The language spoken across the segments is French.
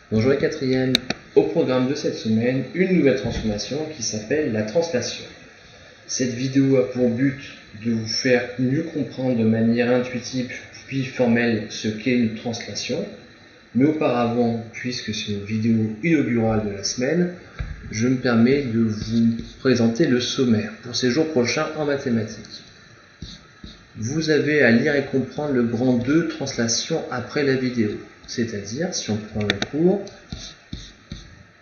Bonjour les quatrièmes, au programme de cette semaine, une nouvelle transformation qui s'appelle la translation. Cette vidéo a pour but de vous faire mieux comprendre de manière intuitive puis formelle ce qu'est une translation. Mais auparavant, puisque c'est une vidéo inaugurale de la semaine, je me permets de vous présenter le sommaire pour ces jours prochains en mathématiques. Vous avez à lire et comprendre le grand 2 translation après la vidéo. C'est-à-dire, si on prend le cours,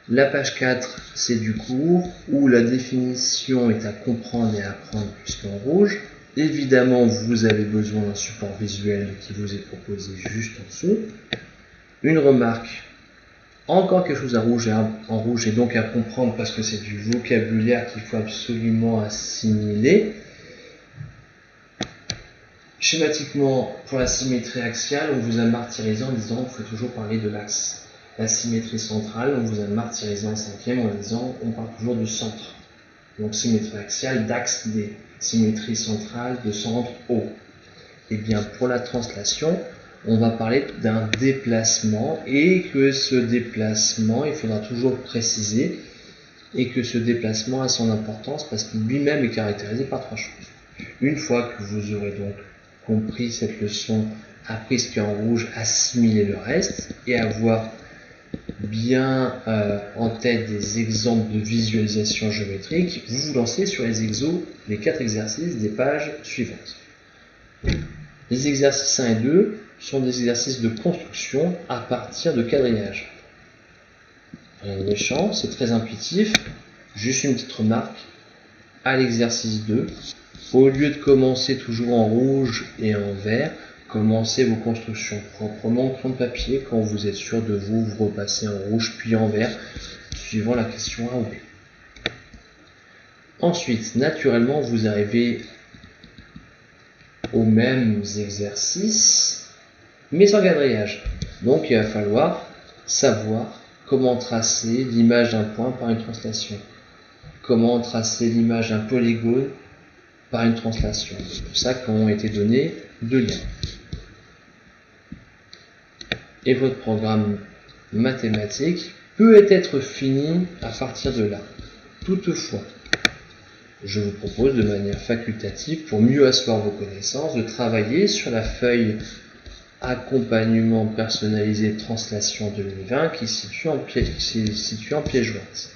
la page 4, c'est du cours, où la définition est à comprendre et à apprendre puisqu'en rouge. Évidemment, vous avez besoin d'un support visuel qui vous est proposé juste en dessous. Une remarque, encore quelque chose en rouge et donc à comprendre parce que c'est du vocabulaire qu'il faut absolument assimiler. Schématiquement, pour la symétrie axiale, on vous a martyrisé en disant qu'il faut toujours parler de l'axe. La symétrie centrale, on vous a martyrisé en cinquième en disant on parle toujours du centre. Donc symétrie axiale, d'axe D. Symétrie centrale, de centre O. Et bien pour la translation, on va parler d'un déplacement et que ce déplacement, il faudra toujours préciser et que ce déplacement a son importance parce qu'il lui-même est caractérisé par trois choses. Une fois que vous aurez donc compris cette leçon, appris ce qui est en rouge, assimiler le reste et avoir bien en tête des exemples de visualisation géométrique, vous vous lancez sur les 4 exercices des pages suivantes. Les exercices 1 et 2 sont des exercices de construction à partir de quadrillage. Rien de méchant, c'est très intuitif. Juste une petite remarque, à l'exercice 2, au lieu de commencer toujours en rouge et en vert, commencez vos constructions proprement au crayon de papier. Quand vous êtes sûr de vous repassez en rouge puis en vert, suivant la question A ou B. Ensuite, naturellement, vous arrivez aux mêmes exercices, mais sans quadrillage. Donc, il va falloir savoir comment tracer l'image d'un point par une translation. Comment tracer l'image d'un polygone par une translation. C'est pour ça qu'ont été donnés 2 liens. Et votre programme mathématique peut être fini à partir de là. Toutefois, je vous propose de manière facultative, pour mieux asseoir vos connaissances, de travailler sur la feuille accompagnement personnalisé de translation 2020 qui est située en pièce jointe.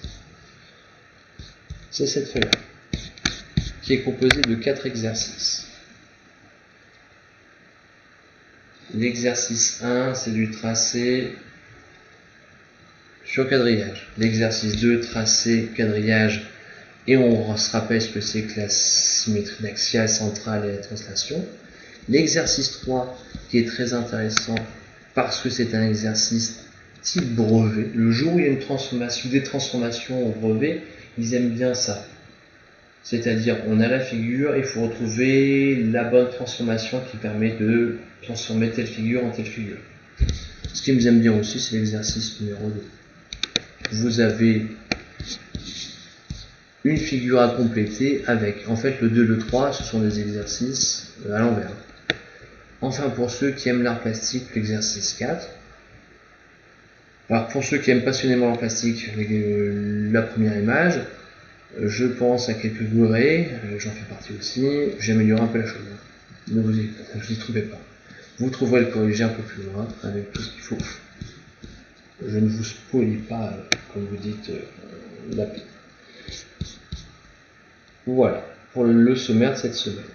C'est cette feuille-là, qui est composée de 4 exercices. L'exercice 1, c'est du tracé sur quadrillage. L'exercice 2, tracé, quadrillage, et on se rappelle ce que c'est que la symétrie axiale, centrale et la translation. L'exercice 3, qui est très intéressant parce que c'est un exercice type brevet. Le jour où il y a une transformation, des transformations au brevet, ils aiment bien ça. C'est-à-dire, on a la figure, il faut retrouver la bonne transformation qui permet de transformer telle figure en telle figure. Ce qu'ils aiment bien aussi, c'est l'exercice numéro 2. Vous avez une figure à compléter avec, en fait, le 2 et le 3, ce sont des exercices à l'envers. Enfin, pour ceux qui aiment l'art plastique, l'exercice 4. Alors, pour ceux qui aiment passionnément l'art plastique, la première image, je pense à quelques gourets, j'en fais partie aussi, j'améliore un peu la chose. Ne vous y trompez pas. Vous trouverez le corrigé un peu plus loin avec tout ce qu'il faut. Je ne vous spoilie pas, comme vous dites, la pile. Voilà, pour le sommaire de cette semaine.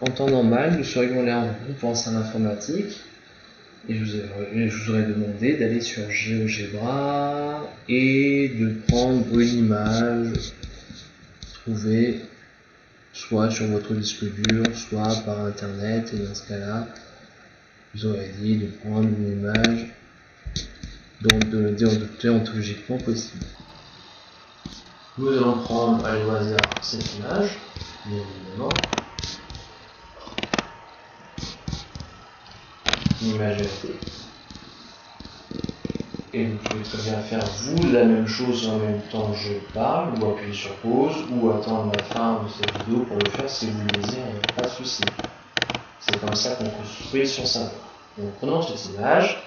En temps normal, nous serions là en groupe en salle informatique et je vous aurais demandé d'aller sur GeoGebra et de prendre une image trouvée soit sur votre disque dur, soit par internet, et dans ce cas-là, je vous aurais dit de prendre une image déontologiquement possible. Nous allons prendre à hasard cette image, bien évidemment. Image AT. Et vous pouvez très bien faire vous la même chose en même temps que je parle, ou appuyer sur pause, ou attendre la fin de cette vidéo pour le faire si vous le désirez, pas de souci. C'est comme ça qu'on construit son savoir. Donc prenons cette image.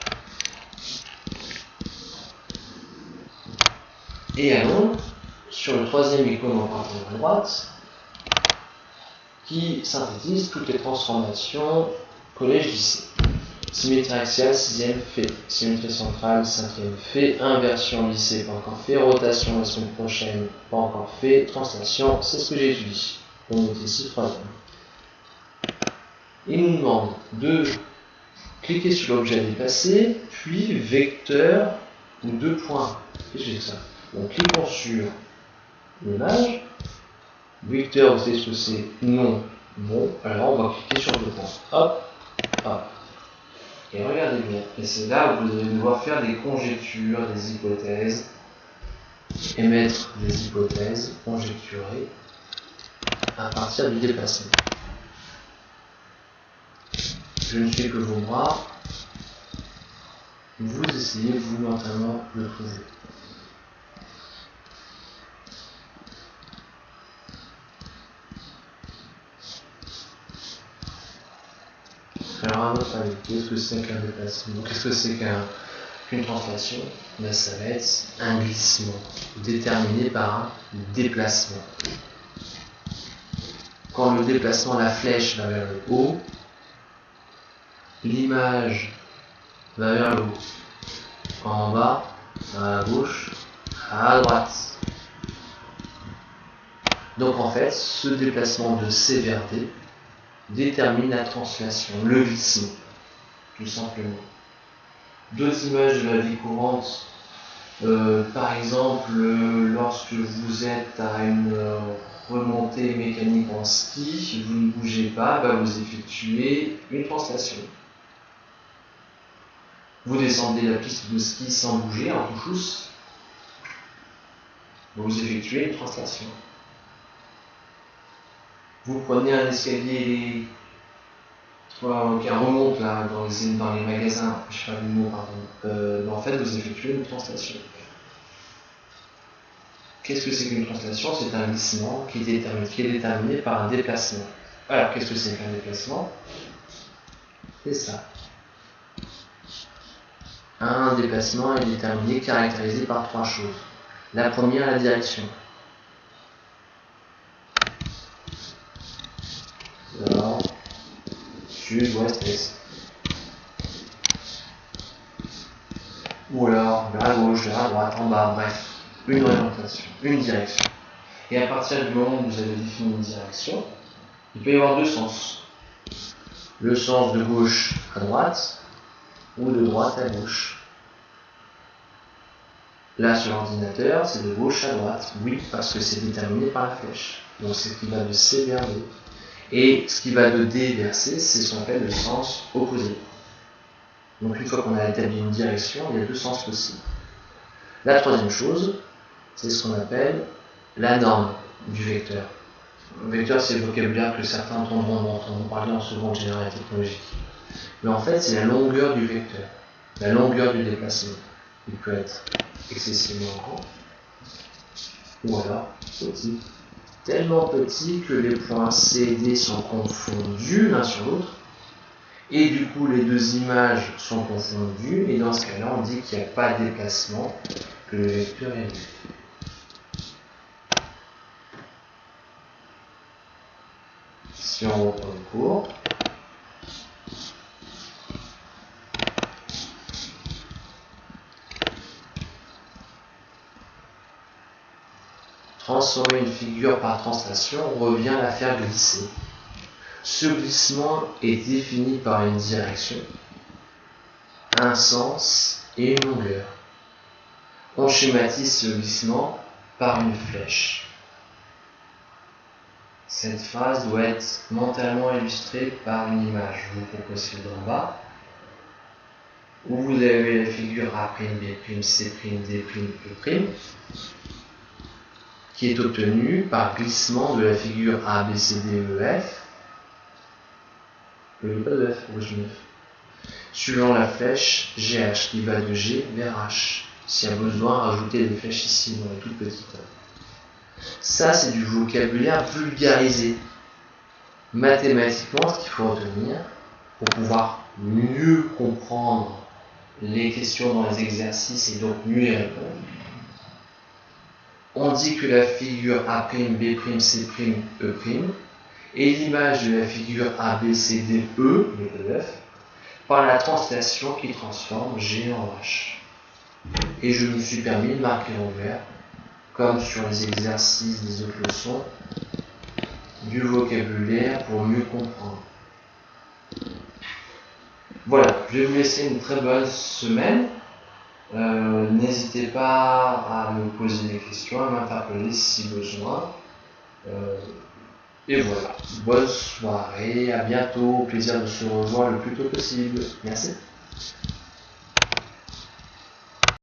Et allons sur le troisième icône en partant à droite, qui synthétise toutes les transformations collège-lycée. Symétrie axiale, 6e fait. Symétrie centrale, 5e fait. Inversion lycée, pas encore fait. Rotation la semaine prochaine, pas encore fait. Translation, c'est ce que j'ai étudié. Donc ici, 3e. Il nous demande de cliquer sur l'objet à déplacer, puis vecteur ou 2 points. Qu'est-ce que c'est que ça? Donc cliquons sur l'image. Vecteur, vous savez ce que c'est? Non. Bon, alors on va cliquer sur 2 points. Hop, hop. Et regardez bien, et c'est là où vous allez devoir faire des conjectures, des hypothèses, émettre des hypothèses, conjecturer à partir du déplacement. Je ne suis que vos bras, vous essayez vous mentalement de le trouver. Alors à votre avis, qu'est-ce que c'est qu'un déplacement? Qu'est-ce que c'est qu'une translation? Ben, ça va être un glissement déterminé par un déplacement. Quand le déplacement, la flèche va vers le haut, l'image va vers le haut. En bas, à gauche, à droite. Donc en fait, ce déplacement de C vers D détermine la translation, le glissement, tout simplement. D'autres images de la vie courante, par exemple, lorsque vous êtes à une remontée mécanique en ski, vous ne bougez pas, vous effectuez une translation. Vous descendez la piste de ski sans bouger, en touchous, vous effectuez une translation. Vous prenez un escalier qui remonte là, dans les magasins, je sais pas le mot, pardon. En fait, vous effectuez une translation. Qu'est-ce que c'est qu'une translation? C'est un glissement qui est déterminé par un déplacement. Alors, qu'est-ce que c'est qu'un déplacement? C'est ça. Un déplacement est déterminé, caractérisé par 3 choses. La première, la direction. Nord, sud, ouest, est. Ou alors, vers la gauche, vers la droite, en bas, bref. Une orientation, une direction. Et à partir du moment où vous avez défini une direction, il peut y avoir 2 sens. Le sens de gauche à droite ou de droite à gauche. Là, sur l'ordinateur, c'est de gauche à droite. Oui, parce que c'est déterminé par la flèche. Donc, c'est ce qui va de C vers D. Et ce qui va de D vers C, c'est ce qu'on appelle le sens opposé. Donc, une fois qu'on a établi une direction, il y a 2 sens possibles. La troisième chose, c'est ce qu'on appelle la norme du vecteur. Le vecteur, c'est le vocabulaire que certains entendront parler en seconde générale technologique. Mais en fait, c'est la longueur du vecteur, la longueur du déplacement. Il peut être excessivement grand, ou alors petit. Tellement petit que les points C et D sont confondus l'un sur l'autre, et du coup les 2 images sont confondues, et dans ce cas-là, on dit qu'il n'y a pas de déplacement, que le vecteur est nul. Si on reprend le cours, transformer une figure par translation revient à la faire glisser. Ce glissement est défini par une direction, un sens et une longueur. On schématise ce glissement par une flèche. Cette phrase doit être mentalement illustrée par une image. Je vous propose celle d'en bas, où vous avez la figure A', B', C', D', E', qui est obtenue par glissement de la figure A, B, C, D, E, F. Le pas de F, rouge 9. Suivant la flèche GH qui va de G vers H. S'il y a besoin, rajouter des flèches ici, dans les toutes petites. Ça, c'est du vocabulaire vulgarisé. Mathématiquement, ce qu'il faut retenir, pour pouvoir mieux comprendre les questions dans les exercices et donc mieux y répondre, on dit que la figure A', B', C', E', est l'image de la figure A, B, C, D, E, méthode F, par la translation qui transforme G en H. Et je me suis permis de marquer en vert, comme sur les exercices des autres leçons, du vocabulaire pour mieux comprendre. Voilà, je vais vous laisser une très bonne semaine. N'hésitez pas à me poser des questions, à m'interpeller si besoin. Et voilà, bonne soirée, à bientôt, au plaisir de se revoir le plus tôt possible. Merci.